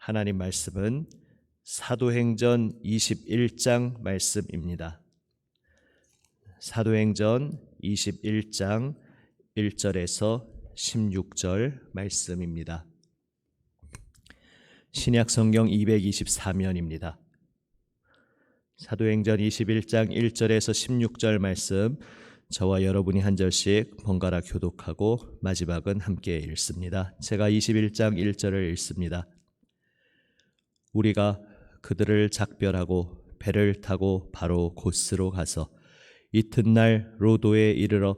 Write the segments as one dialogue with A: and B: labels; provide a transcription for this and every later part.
A: 하나님 말씀은 사도행전 21장 말씀입니다. 사도행전 21장 1절에서 16절 말씀입니다. 신약성경 224면입니다. 사도행전 21장 1절에서 16절 말씀, 저와 여러분이 한 절씩 번갈아 교독하고 마지막은 함께 읽습니다. 제가 21장 1절을 읽습니다. 우리가 그들을 작별하고 배를 타고 바로 고스로 가서 이튿날 로도에 이르러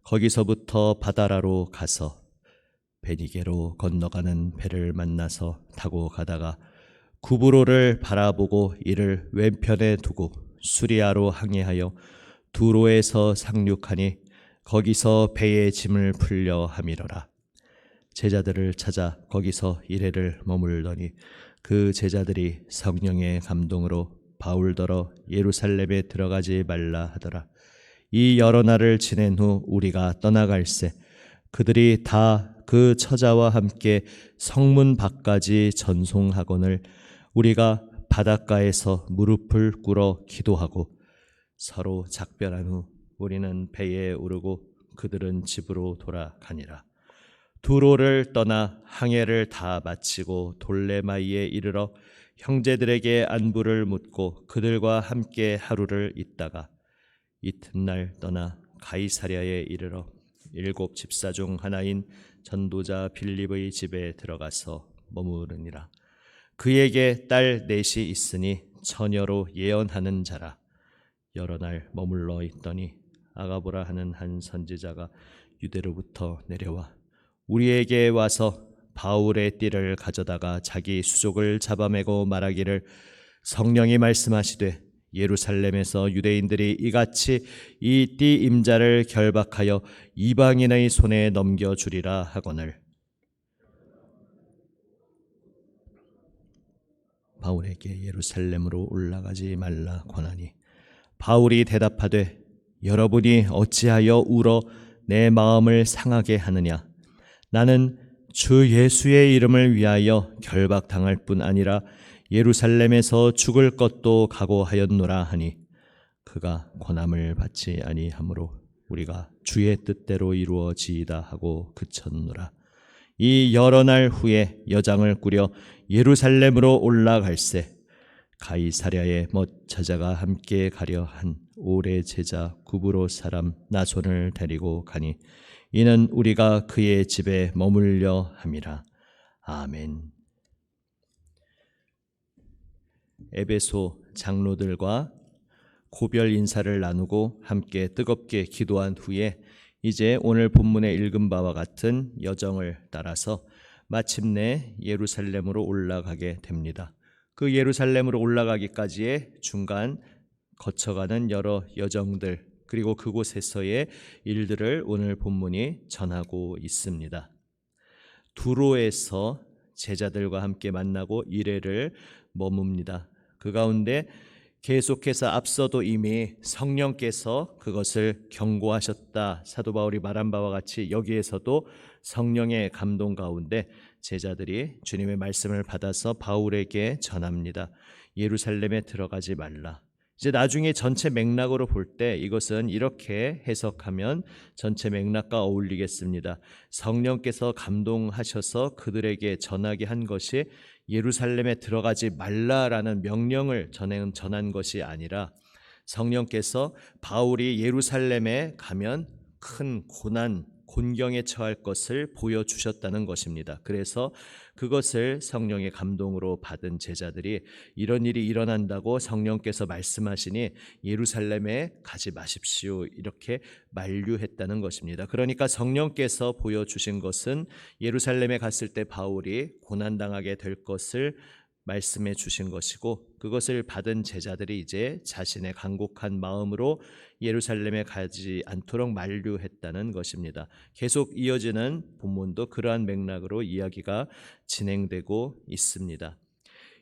A: 거기서부터 바다라로 가서 베니게로 건너가는 배를 만나서 타고 가다가 구브로를 바라보고 이를 왼편에 두고 수리아로 항해하여 두로에서 상륙하니 거기서 배의 짐을 풀려 함이러라. 제자들을 찾아 거기서 이레를 머물더니 그 제자들이 성령의 감동으로 바울더러 예루살렘에 들어가지 말라 하더라. 이 여러 날을 지낸 후 우리가 떠나갈새 그들이 다 그 처자와 함께 성문 밖까지 전송하거늘 우리가 바닷가에서 무릎을 꿇어 기도하고 서로 작별한 후 우리는 배에 오르고 그들은 집으로 돌아가니라. 두로를 떠나 항해를 다 마치고 돌레마이에 이르러 형제들에게 안부를 묻고 그들과 함께 하루를 있다가 이튿날 떠나 가이사랴에 이르러 7 집사 중 하나인 전도자 빌립의 집에 들어가서 머무르니라. 그에게 딸 넷이 있으니 처녀로 예언하는 자라. 여러 날 머물러 있더니 아가보라 하는 한 선지자가 유대로부터 내려와 우리에게 와서 바울의 띠를 가져다가 자기 수족을 잡아매고 말하기를 성령이 말씀하시되 예루살렘에서 유대인들이 이같이 이 띠 임자를 결박하여 이방인의 손에 넘겨주리라 하거늘 바울에게 예루살렘으로 올라가지 말라 권하니 바울이 대답하되 여러분이 어찌하여 울어 내 마음을 상하게 하느냐. 나는 주 예수의 이름을 위하여 결박당할 뿐 아니라 예루살렘에서 죽을 것도 각오하였노라 하니 그가 권함을 받지 아니하므로 우리가 주의 뜻대로 이루어지이다 하고 그쳤노라. 이 여러 날 후에 여장을 꾸려 예루살렘으로 올라갈새 가이사랴에 못 찾아가 함께 가려 한 오래 제자 구브로 사람 나손을 데리고 가니 이는 우리가 그의 집에 머물려 함이라. 아멘. 에베소 장로들과 고별 인사를 나누고 함께 뜨겁게 기도한 후에 이제 오늘 본문에 읽은 바와 같은 여정을 따라서 마침내 예루살렘으로 올라가게 됩니다. 그 예루살렘으로 올라가기까지의 중간 거쳐가는 여러 여정들 그리고 그곳에서의 일들을 오늘 본문이 전하고 있습니다. 두로에서 제자들과 함께 만나고 이레를 머뭅니다. 그 가운데 계속해서 앞서도 이미 성령께서 그것을 경고하셨다. 사도 바울이 말한 바와 같이 여기에서도 성령의 감동 가운데 제자들이 주님의 말씀을 받아서 바울에게 전합니다. 예루살렘에 들어가지 말라. 이제 나중에 전체 맥락으로 볼 때 이것은 이렇게 해석하면 전체 맥락과 어울리겠습니다. 성령께서 감동하셔서 그들에게 전하게 한 것이 예루살렘에 들어가지 말라라는 명령을 전한 것이 아니라 성령께서 바울이 예루살렘에 가면 큰 고난, 곤경에 처할 것을 보여주셨다는 것입니다. 그래서 그것을 성령의 감동으로 받은 제자들이 이런 일이 일어난다고 성령께서 말씀하시니 예루살렘에 가지 마십시오 이렇게 만류했다는 것입니다. 그러니까 성령께서 보여주신 것은 예루살렘에 갔을 때 바울이 고난당하게 될 것을 말씀해 주신 것이고 그것을 받은 제자들이 이제 자신의 간곡한 마음으로 예루살렘에 가지 않도록 만류했다는 것입니다. 계속 이어지는 본문도 그러한 맥락으로 이야기가 진행되고 있습니다.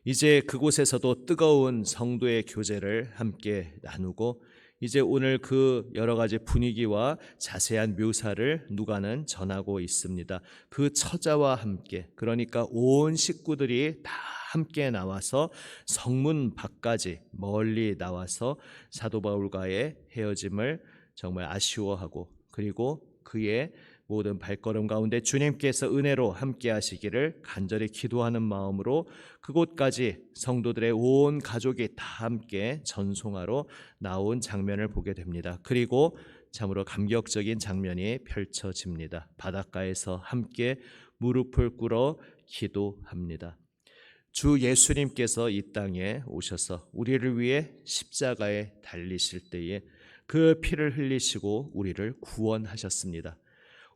A: 이제 그곳에서도 뜨거운 성도의 교제를 함께 나누고 이제 오늘 그 여러 가지 분위기와 자세한 묘사를 누가는 전하고 있습니다. 그 처자와 함께 그러니까 온 식구들이 다 함께 나와서 성문 밖까지 멀리 나와서 사도 바울과의 헤어짐을 정말 아쉬워하고, 그리고 그의 모든 발걸음 가운데 주님께서 은혜로 함께 하시기를 간절히 기도하는 마음으로 그곳까지 성도들의 온 가족이 다 함께 전송하러 나온 장면을 보게 됩니다. 그리고 참으로 감격적인 장면이 펼쳐집니다. 바닷가에서 함께 무릎을 꿇어 기도합니다. 주 예수님께서 이 땅에 오셔서 우리를 위해 십자가에 달리실 때에 그 피를 흘리시고 우리를 구원하셨습니다.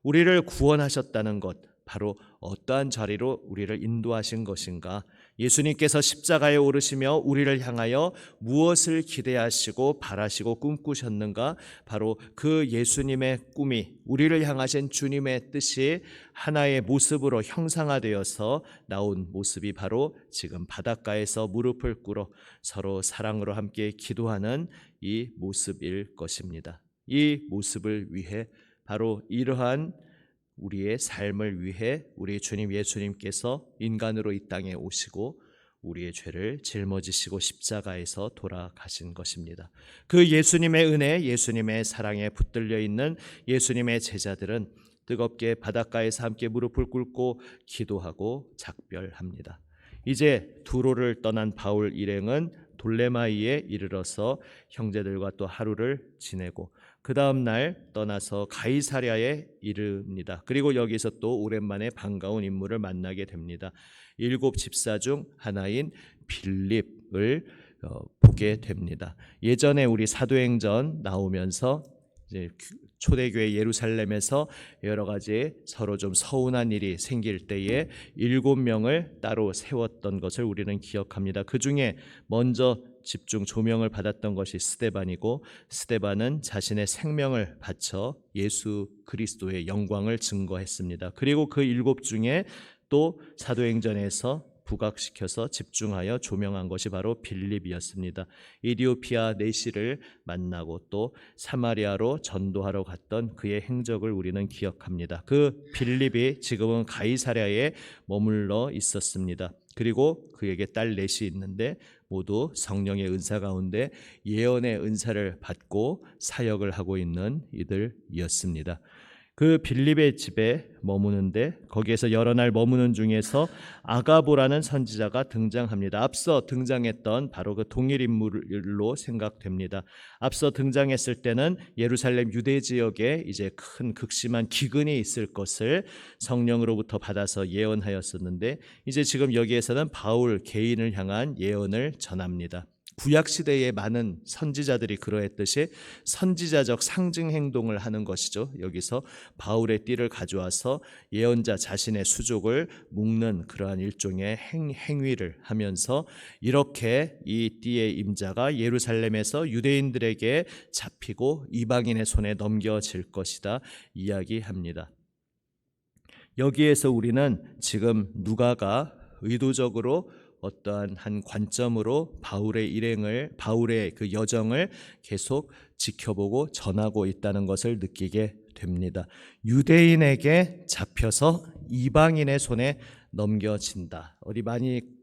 A: 우리를 구원하셨다는 것, 바로 어떠한 자리로 우리를 인도하신 것인가? 예수님께서 십자가에 오르시며 우리를 향하여 무엇을 기대하시고 바라시고 꿈꾸셨는가? 바로 그 예수님의 꿈이, 우리를 향하신 주님의 뜻이 하나의 모습으로 형상화되어서 나온 모습이 바로 지금 바닷가에서 무릎을 꿇어 서로 사랑으로 함께 기도하는 이 모습일 것입니다. 이 모습을 위해, 바로 이러한 우리의 삶을 위해 우리 주님 예수님께서 인간으로 이 땅에 오시고 우리의 죄를 짊어지시고 십자가에서 돌아가신 것입니다. 그 예수님의 은혜, 예수님의 사랑에 붙들려 있는 예수님의 제자들은 뜨겁게 바닷가에서 함께 무릎을 꿇고 기도하고 작별합니다. 이제 두로를 떠난 바울 일행은 돌레마이에 이르러서 형제들과 또 하루를 지내고 그 다음 날 떠나서 가이사랴에 이릅니다. 그리고 여기서 또 오랜만에 반가운 인물을 만나게 됩니다. 7 집사 중 하나인 빌립을 보게 됩니다. 예전에 우리 사도행전 나오면서 이제 초대교회 예루살렘에서 여러 가지 서로 좀 서운한 일이 생길 때에 7명을 따로 세웠던 것을 우리는 기억합니다. 그 중에 먼저 집중 조명을 받았던 것이 스데반이고, 스데반은 자신의 생명을 바쳐 예수 그리스도의 영광을 증거했습니다. 그리고 그 7 중에 또 사도행전에서 부각시켜서 집중하여 조명한 것이 바로 빌립이었습니다. 이디오피아 내시를 만나고 또 사마리아로 전도하러 갔던 그의 행적을 우리는 기억합니다. 그 빌립이 지금은 가이사랴에 머물러 있었습니다. 그리고 그에게 딸 넷이 있는데 모두 성령의 은사 가운데 예언의 은사를 받고 사역을 하고 있는 이들이었습니다. 그 빌립의 집에 머무는데 거기에서 여러 날 머무는 중에서 아가보라는 선지자가 등장합니다. 앞서 등장했던 바로 그 동일 인물로 생각됩니다. 앞서 등장했을 때는 예루살렘 유대 지역에 이제 큰 극심한 기근이 있을 것을 성령으로부터 받아서 예언하였었는데, 이제 지금 여기에서는 바울 개인을 향한 예언을 전합니다. 구약시대의 많은 선지자들이 그러했듯이 선지자적 상징 행동을 하는 것이죠. 여기서 바울의 띠를 가져와서 예언자 자신의 수족을 묶는 그러한 일종의 행위를 하면서 이렇게 이 띠의 임자가 예루살렘에서 유대인들에게 잡히고 이방인의 손에 넘겨질 것이다 이야기합니다. 여기에서 우리는 지금 누가가 의도적으로 어떠한 한 관점으로 바울의 그 여정을 계속 지켜보고 전하고 있다는 것을 느끼게 됩니다. 유대인에게 잡혀서 이방인의 손에 넘겨진다.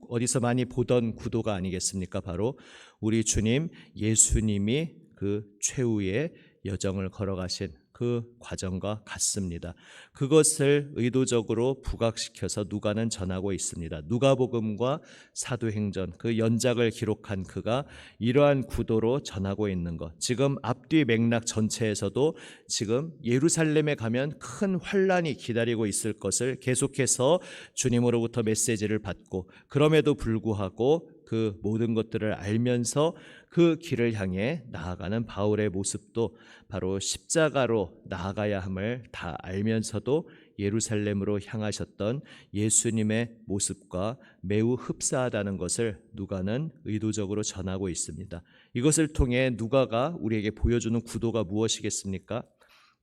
A: 어디서 많이 보던 구도가 아니겠습니까? 바로 우리 주님 예수님이 그 최후의 여정을 걸어가신 그 과정과 같습니다. 그것을 의도적으로 부각시켜서 누가는 전하고 있습니다. 누가복음과 사도행전 그 연작을 기록한 그가 이러한 구도로 전하고 있는 것, 지금 앞뒤 맥락 전체에서도 지금 예루살렘에 가면 큰 환란이 기다리고 있을 것을 계속해서 주님으로부터 메시지를 받고, 그럼에도 불구하고 그 모든 것들을 알면서 그 길을 향해 나아가는 바울의 모습도 바로 십자가로 나아가야 함을 다 알면서도 예루살렘으로 향하셨던 예수님의 모습과 매우 흡사하다는 것을 누가는 의도적으로 전하고 있습니다. 이것을 통해 누가가 우리에게 보여주는 구도가 무엇이겠습니까?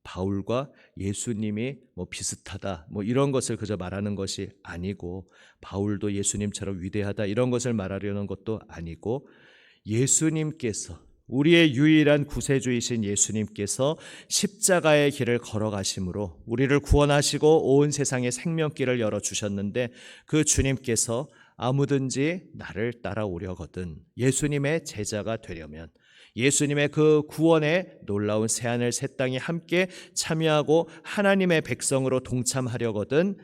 A: 바울과 예수님이 비슷하다 이런 것을 그저 말하는 것이 아니고, 바울도 예수님처럼 위대하다 이런 것을 말하려는 것도 아니고, 예수님께서, 우리의 유일한 구세주이신 예수님께서 십자가의 길을 걸어가심으로 우리를 구원하시고 온 세상에 생명길을 열어주셨는데, 그 주님께서 아무든지 나를 따라오려거든. 예수님의 제자가 되려면, 예수님의 그 구원의 놀라운 새하늘 새 땅이 함께 참여하고 하나님의 백성으로 동참하려거든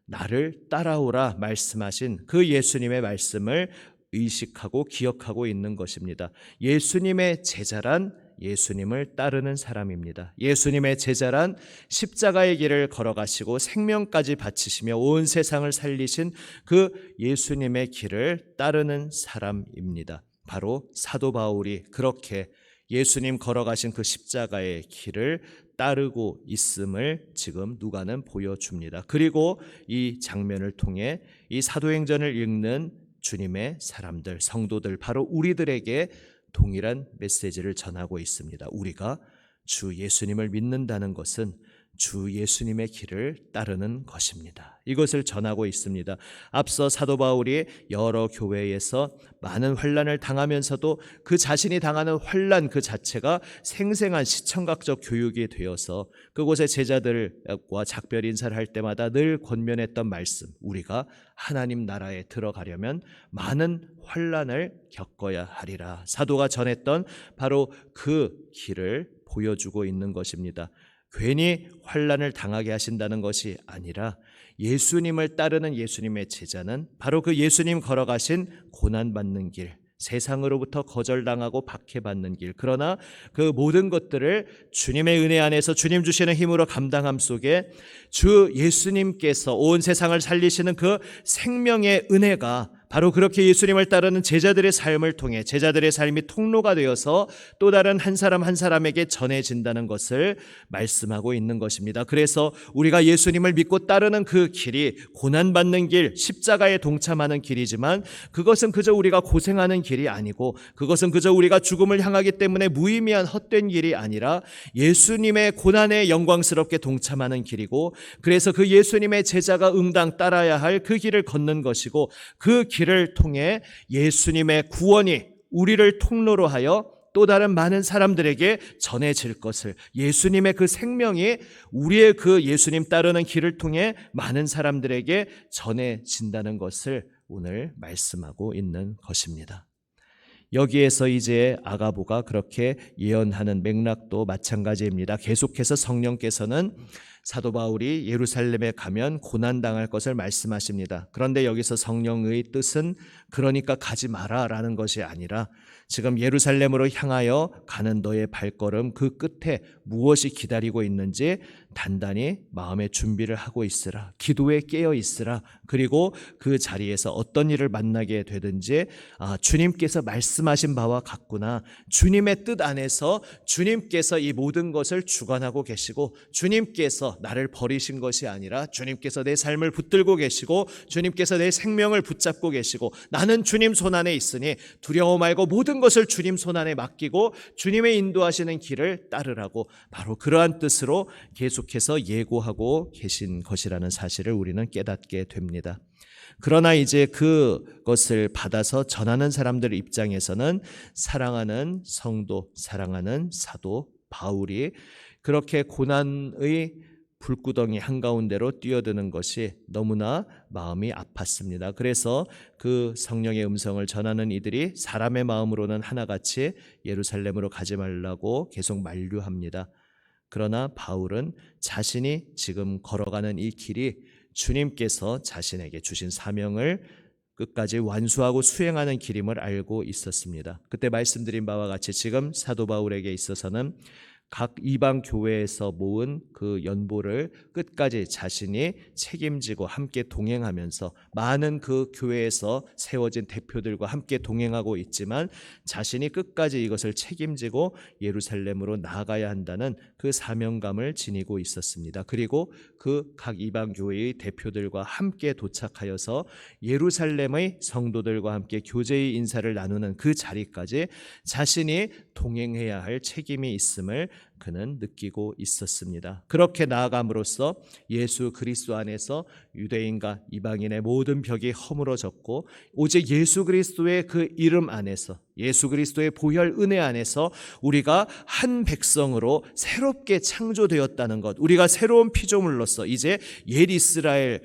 A: 나를 따라오라 말씀하신 그 예수님의 말씀을 의식하고 기억하고 있는 것입니다. 예수님의 제자란 예수님을 따르는 사람입니다. 예수님의 제자란 십자가의 길을 걸어가시고 생명까지 바치시며 온 세상을 살리신 그 예수님의 길을 따르는 사람입니다. 바로 사도 바울이 그렇게 예수님 걸어가신 그 십자가의 길을 따르고 있음을 지금 누가는 보여줍니다. 그리고 이 장면을 통해 이 사도행전을 읽는 주님의 사람들, 성도들, 바로 우리들에게 동일한 메시지를 전하고 있습니다. 우리가 주 예수님을 믿는다는 것은 주 예수님의 길을 따르는 것입니다. 이것을 전하고 있습니다. 앞서 사도 바울이 여러 교회에서 많은 환난을 당하면서도 그 자신이 당하는 환난 그 자체가 생생한 시청각적 교육이 되어서 그곳의 제자들과 작별 인사를 할 때마다 늘 권면했던 말씀, 우리가 하나님 나라에 들어가려면 많은 환난을 겪어야 하리라. 사도가 전했던 바로 그 길을 보여주고 있는 것입니다. 괜히 환난을 당하게 하신다는 것이 아니라 예수님을 따르는 예수님의 제자는 바로 그 예수님 걸어가신 고난받는 길, 세상으로부터 거절당하고 박해받는 길, 그러나 그 모든 것들을 주님의 은혜 안에서 주님 주시는 힘으로 감당함 속에 주 예수님께서 온 세상을 살리시는 그 생명의 은혜가 바로 그렇게 예수님을 따르는 제자들의 삶을 통해 제자들의 삶이 통로가 되어서 또 다른 한 사람 한 사람에게 전해진다는 것을 말씀하고 있는 것입니다. 그래서 우리가 예수님을 믿고 따르는 그 길이 고난받는 길, 십자가에 동참하는 길이지만 그것은 그저 우리가 고생하는 길이 아니고 그것은 그저 우리가 죽음을 향하기 때문에 무의미한 헛된 길이 아니라 예수님의 고난에 영광스럽게 동참하는 길이고, 그래서 그 예수님의 제자가 응당 따라야 할 그 길을 걷는 것이고, 그 길을 통해 예수님의 구원이 우리를 통로로 하여 또 다른 많은 사람들에게 전해질 것을, 예수님의 그 생명이 우리의 그 예수님 따르는 길을 통해 많은 사람들에게 전해진다는 것을 오늘 말씀하고 있는 것입니다. 여기에서 이제 아가보가 그렇게 예언하는 맥락도 마찬가지입니다. 계속해서 성령께서는 사도 바울이 예루살렘에 가면 고난당할 것을 말씀하십니다. 그런데 여기서 성령의 뜻은 그러니까 가지 마라 라는 것이 아니라 지금 예루살렘으로 향하여 가는 너의 발걸음 그 끝에 무엇이 기다리고 있는지 단단히 마음의 준비를 하고 있으라. 기도에 깨어 있으라. 그리고 그 자리에서 어떤 일을 만나게 되든지 주님께서 말씀하신 바와 같구나. 주님의 뜻 안에서 주님께서 이 모든 것을 주관하고 계시고 주님께서 나를 버리신 것이 아니라 주님께서 내 삶을 붙들고 계시고 주님께서 내 생명을 붙잡고 계시고 나는 주님 손안에 있으니 두려워 말고 모든 것을 주님 손안에 맡기고 주님의 인도하시는 길을 따르라고, 바로 그러한 뜻으로 계속해서 예고하고 계신 것이라는 사실을 우리는 깨닫게 됩니다. 그러나 이제 그것을 받아서 전하는 사람들 입장에서는 사랑하는 성도, 사랑하는 사도 바울이 그렇게 고난의 불구덩이 한가운데로 뛰어드는 것이 너무나 마음이 아팠습니다. 그래서 그 성령의 음성을 전하는 이들이 사람의 마음으로는 하나같이 예루살렘으로 가지 말라고 계속 만류합니다. 그러나 바울은 자신이 지금 걸어가는 이 길이 주님께서 자신에게 주신 사명을 끝까지 완수하고 수행하는 길임을 알고 있었습니다. 그때 말씀드린 바와 같이 지금 사도 바울에게 있어서는 각 이방 교회에서 모은 그 연보를 끝까지 자신이 책임지고 함께 동행하면서 많은 그 교회에서 세워진 대표들과 함께 동행하고 있지만 자신이 끝까지 이것을 책임지고 예루살렘으로 나아가야 한다는 그 사명감을 지니고 있었습니다. 그리고 그 각 이방 교회의 대표들과 함께 도착하여서 예루살렘의 성도들과 함께 교제의 인사를 나누는 그 자리까지 자신이 동행해야 할 책임이 있음을 그는 느끼고 있었습니다. 그렇게 나아감으로써 예수 그리스도 안에서 유대인과 이방인의 모든 벽이 허물어졌고 오직 예수 그리스도의 그 이름 안에서, 예수 그리스도의 보혈 은혜 안에서 우리가 한 백성으로 새롭게 창조되었다는 것, 우리가 새로운 피조물로서 이제 옛 이스라엘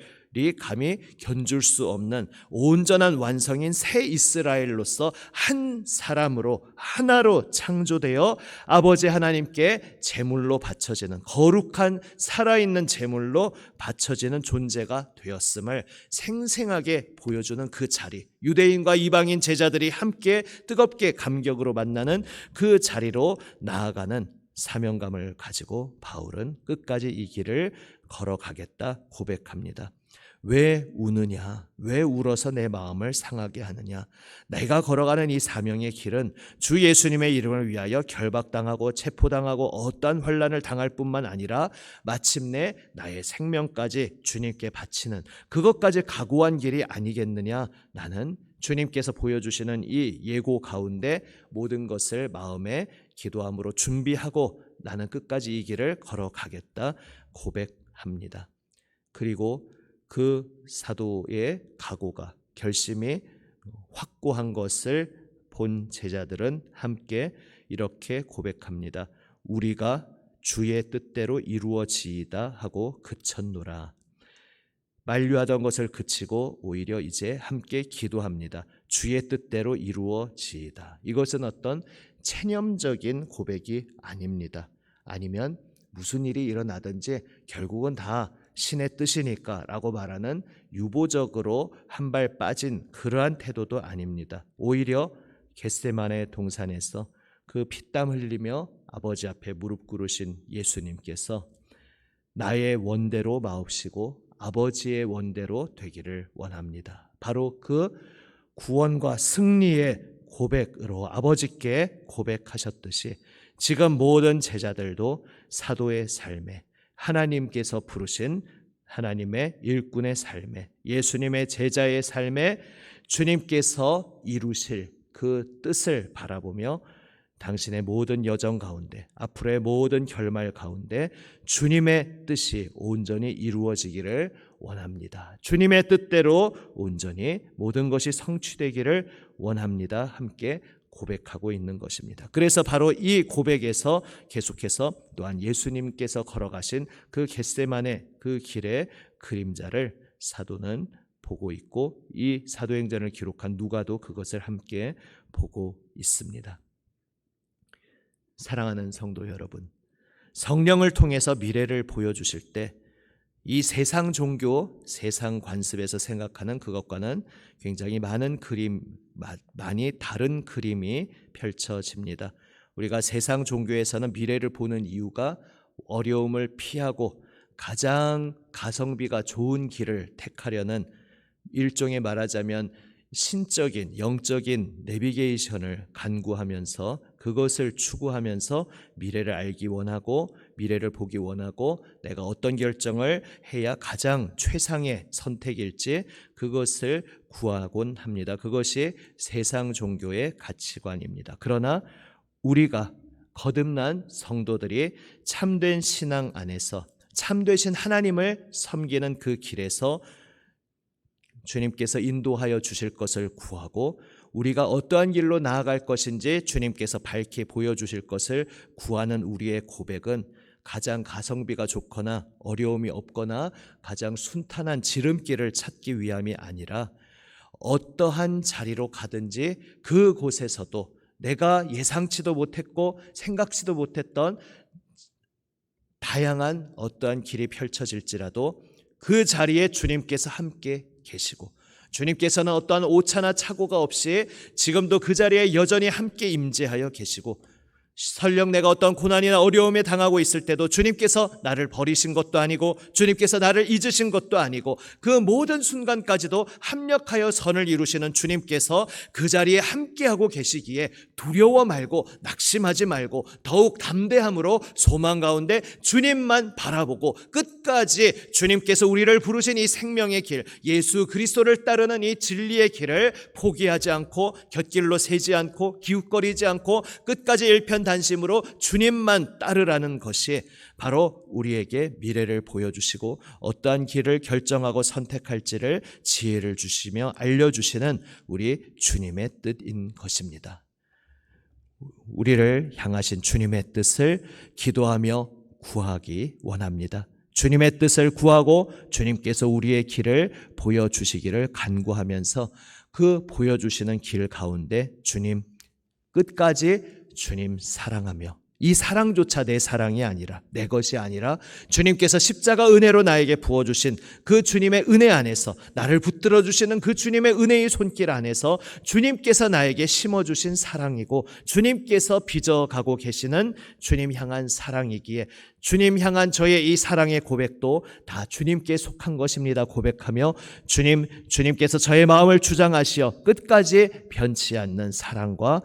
A: 감히 견줄 수 없는 온전한 완성인 새 이스라엘로서 한 사람으로 하나로 창조되어 아버지 하나님께 제물로 바쳐지는 거룩한 살아있는 제물로 바쳐지는 존재가 되었음을 생생하게 보여주는 그 자리, 유대인과 이방인 제자들이 함께 뜨겁게 감격으로 만나는 그 자리로 나아가는 사명감을 가지고 바울은 끝까지 이 길을 걸어가겠다 고백합니다. 왜 우느냐? 왜 울어서 내 마음을 상하게 하느냐? 내가 걸어가는 이 사명의 길은 주 예수님의 이름을 위하여 결박당하고 체포당하고 어떠한 환난을 당할 뿐만 아니라 마침내 나의 생명까지 주님께 바치는 그것까지 각오한 길이 아니겠느냐? 나는 주님께서 보여주시는 이 예고 가운데 모든 것을 마음에 기도함으로 준비하고 나는 끝까지 이 길을 걸어가겠다 고백합니다. 그리고 그 사도의 각오가 결심이 확고한 것을 본 제자들은 함께 이렇게 고백합니다. 우리가 주의 뜻대로 이루어지이다 하고 그쳤노라. 만류하던 것을 그치고 오히려 이제 함께 기도합니다. 주의 뜻대로 이루어지이다. 이것은 어떤 체념적인 고백이 아닙니다. 아니면 무슨 일이 일어나든지 결국은 다 신의 뜻이니까 라고 말하는 유보적으로 한 발 빠진 그러한 태도도 아닙니다. 오히려 겟세마네 동산에서 그 피땀 흘리며 아버지 앞에 무릎 꿇으신 예수님께서 나의 원대로 마옵시고 아버지의 원대로 되기를 원합니다. 바로 그 구원과 승리의 고백으로 아버지께 고백하셨듯이 지금 모든 제자들도 사도의 삶에 하나님께서 부르신 하나님의 일꾼의 삶에 예수님의 제자의 삶에 주님께서 이루실 그 뜻을 바라보며 당신의 모든 여정 가운데 앞으로의 모든 결말 가운데 주님의 뜻이 온전히 이루어지기를 원합니다. 주님의 뜻대로 온전히 모든 것이 성취되기를 원합니다. 함께 고백하고 있는 것입니다. 그래서 바로 이 고백에서 계속해서 또한 예수님께서 걸어가신 그 겟세마네 그 길의 그림자를 사도는 보고 있고 이 사도행전을 기록한 누가도 그것을 함께 보고 있습니다. 사랑하는 성도 여러분, 성령을 통해서 미래를 보여주실 때 이 세상 종교, 세상 관습에서 생각하는 그것과는 굉장히 많이 다른 그림이 펼쳐집니다. 우리가 세상 종교에서는 미래를 보는 이유가 어려움을 피하고 가장 가성비가 좋은 길을 택하려는 일종의 말하자면 신적인 영적인 내비게이션을 간구하면서 그것을 추구하면서 미래를 알기 원하고 미래를 보기 원하고 내가 어떤 결정을 해야 가장 최상의 선택일지 그것을 구하곤 합니다. 그것이 세상 종교의 가치관입니다. 그러나 우리가 거듭난 성도들이 참된 신앙 안에서 참되신 하나님을 섬기는 그 길에서 주님께서 인도하여 주실 것을 구하고 우리가 어떠한 길로 나아갈 것인지 주님께서 밝히 보여주실 것을 구하는 우리의 고백은 가장 가성비가 좋거나 어려움이 없거나 가장 순탄한 지름길을 찾기 위함이 아니라 어떠한 자리로 가든지 그곳에서도 내가 예상치도 못했고 생각지도 못했던 다양한 어떠한 길이 펼쳐질지라도 그 자리에 주님께서 함께 계시고 주님께서는 어떠한 오차나 착오가 없이 지금도 그 자리에 여전히 함께 임재하여 계시고 설령 내가 어떤 고난이나 어려움에 당하고 있을 때도 주님께서 나를 버리신 것도 아니고 주님께서 나를 잊으신 것도 아니고 그 모든 순간까지도 합력하여 선을 이루시는 주님께서 그 자리에 함께하고 계시기에 두려워 말고 낙심하지 말고 더욱 담대함으로 소망 가운데 주님만 바라보고 끝까지 주님께서 우리를 부르신 이 생명의 길 예수 그리스도를 따르는 이 진리의 길을 포기하지 않고 곁길로 새지 않고 기웃거리지 않고 끝까지 일편단심으로 주님만 따르라는 것이 바로 우리에게 미래를 보여주시고 어떠한 길을 결정하고 선택할지를 지혜를 주시며 알려주시는 우리 주님의 뜻인 것입니다. 우리를 향하신 주님의 뜻을 기도하며 구하기 원합니다. 주님의 뜻을 구하고 주님께서 우리의 길을 보여주시기를 간구하면서 그 보여주시는 길 가운데 주님 끝까지 주님 사랑하며, 이 사랑조차 내 사랑이 아니라, 내 것이 아니라 주님께서 십자가 은혜로 나에게 부어주신 그 주님의 은혜 안에서, 나를 붙들어 주시는 그 주님의 은혜의 손길 안에서 주님께서 나에게 심어주신 사랑이고 주님께서 빚어가고 계시는 주님 향한 사랑이기에 주님 향한 저의 이 사랑의 고백도 다 주님께 속한 것입니다 고백하며, 주님께서 저의 마음을 주장하시어 끝까지 변치 않는 사랑과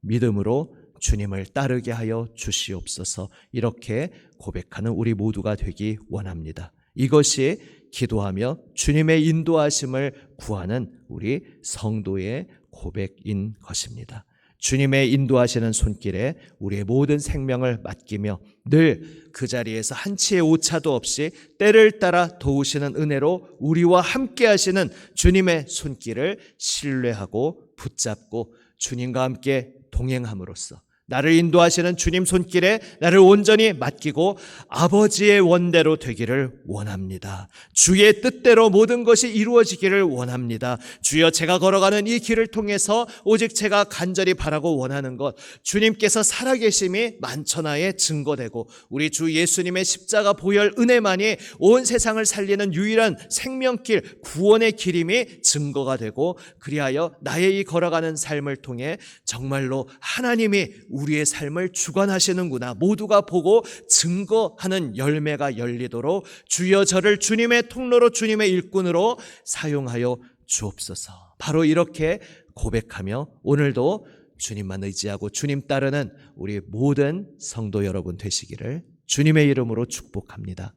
A: 믿음으로 주님을 따르게 하여 주시옵소서. 이렇게 고백하는 우리 모두가 되기 원합니다. 이것이 기도하며 주님의 인도하심을 구하는 우리 성도의 고백인 것입니다. 주님의 인도하시는 손길에 우리의 모든 생명을 맡기며 늘 그 자리에서 한치의 오차도 없이 때를 따라 도우시는 은혜로 우리와 함께 하시는 주님의 손길을 신뢰하고 붙잡고 주님과 함께 동행함으로써 나를 인도하시는 주님 손길에 나를 온전히 맡기고 아버지의 원대로 되기를 원합니다. 주의 뜻대로 모든 것이 이루어지기를 원합니다. 주여, 제가 걸어가는 이 길을 통해서 오직 제가 간절히 바라고 원하는 것, 주님께서 살아계심이 만천하에 증거되고 우리 주 예수님의 십자가 보혈 은혜만이 온 세상을 살리는 유일한 생명길, 구원의 길임이 증거가 되고, 그리하여 나의 이 걸어가는 삶을 통해 정말로 하나님이 우리의 삶을 주관하시는구나 모두가 보고 증거하는 열매가 열리도록 주여 저를 주님의 통로로, 주님의 일꾼으로 사용하여 주옵소서. 바로 이렇게 고백하며 오늘도 주님만 의지하고 주님 따르는 우리 모든 성도 여러분 되시기를 주님의 이름으로 축복합니다.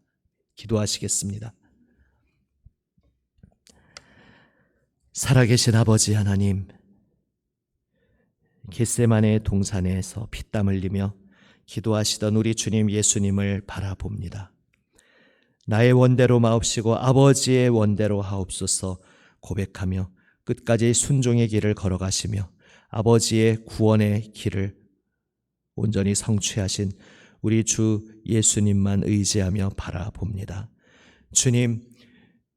A: 기도하시겠습니다. 살아계신 아버지 하나님, 겟세마네 동산에서 피땀 흘리며 기도하시던 우리 주님 예수님을 바라봅니다. 나의 원대로 마옵시고 아버지의 원대로 하옵소서 고백하며 끝까지 순종의 길을 걸어가시며 아버지의 구원의 길을 온전히 성취하신 우리 주 예수님만 의지하며 바라봅니다. 주님,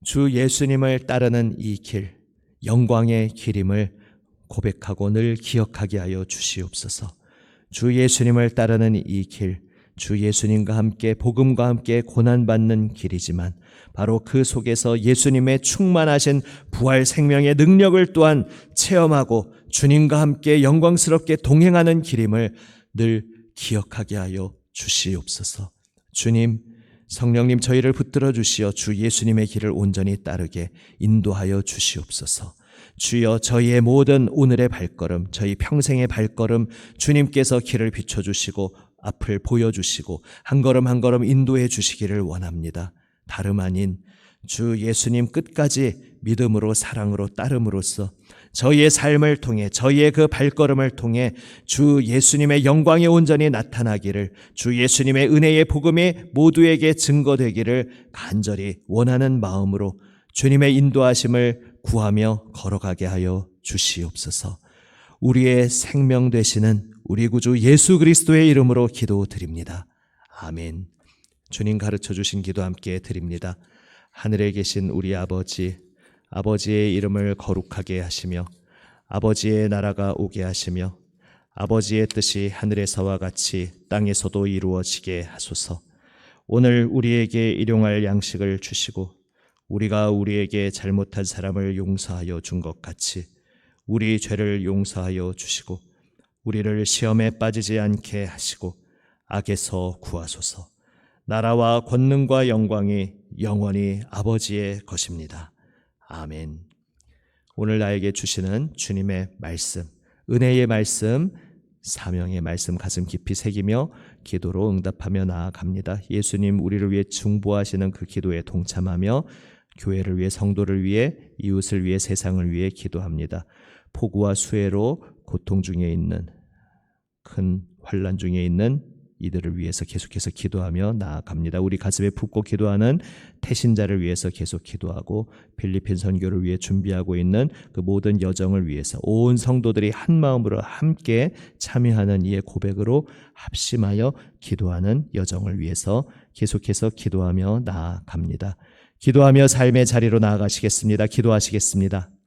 A: 주 예수님을 따르는 이 길, 영광의 길임을 고백하고 늘 기억하게 하여 주시옵소서. 주 예수님을 따르는 이 길, 주 예수님과 함께 복음과 함께 고난받는 길이지만 바로 그 속에서 예수님의 충만하신 부활 생명의 능력을 또한 체험하고 주님과 함께 영광스럽게 동행하는 길임을 늘 기억하게 하여 주시옵소서. 주님, 성령님 저희를 붙들어 주시어 주 예수님의 길을 온전히 따르게 인도하여 주시옵소서. 주여, 저희의 모든 오늘의 발걸음, 저희 평생의 발걸음 주님께서 길을 비춰주시고 앞을 보여주시고 한 걸음 한 걸음 인도해 주시기를 원합니다. 다름 아닌 주 예수님 끝까지 믿음으로 사랑으로 따름으로써 저희의 삶을 통해, 저희의 그 발걸음을 통해 주 예수님의 영광이 온전히 나타나기를, 주 예수님의 은혜의 복음이 모두에게 증거되기를 간절히 원하는 마음으로 주님의 인도하심을 구하며 걸어가게 하여 주시옵소서. 우리의 생명 되시는 우리 구주 예수 그리스도의 이름으로 기도드립니다. 아멘. 주님 가르쳐 주신 기도 함께 드립니다. 하늘에 계신 우리 아버지, 아버지의 이름을 거룩하게 하시며 아버지의 나라가 오게 하시며 아버지의 뜻이 하늘에서와 같이 땅에서도 이루어지게 하소서. 오늘 우리에게 일용할 양식을 주시고 우리가 우리에게 잘못한 사람을 용서하여 준 것 같이 우리 죄를 용서하여 주시고 우리를 시험에 빠지지 않게 하시고 악에서 구하소서. 나라와 권능과 영광이 영원히 아버지의 것입니다. 아멘. 오늘 나에게 주시는 주님의 말씀, 은혜의 말씀, 사명의 말씀 가슴 깊이 새기며 기도로 응답하며 나아갑니다. 예수님 우리를 위해 중보하시는 그 기도에 동참하며 교회를 위해, 성도를 위해, 이웃을 위해, 세상을 위해 기도합니다. 폭우와 수해로 고통 중에 있는, 큰 환난 중에 있는 이들을 위해서 계속해서 기도하며 나아갑니다. 우리 가슴에 품고 기도하는 태신자를 위해서 계속 기도하고 필리핀 선교를 위해 준비하고 있는 그 모든 여정을 위해서 온 성도들이 한 마음으로 함께 참여하는 이의 고백으로 합심하여 기도하는 여정을 위해서 계속해서 기도하며 나아갑니다. 기도하며 삶의 자리로 나아가시겠습니다. 기도하시겠습니다.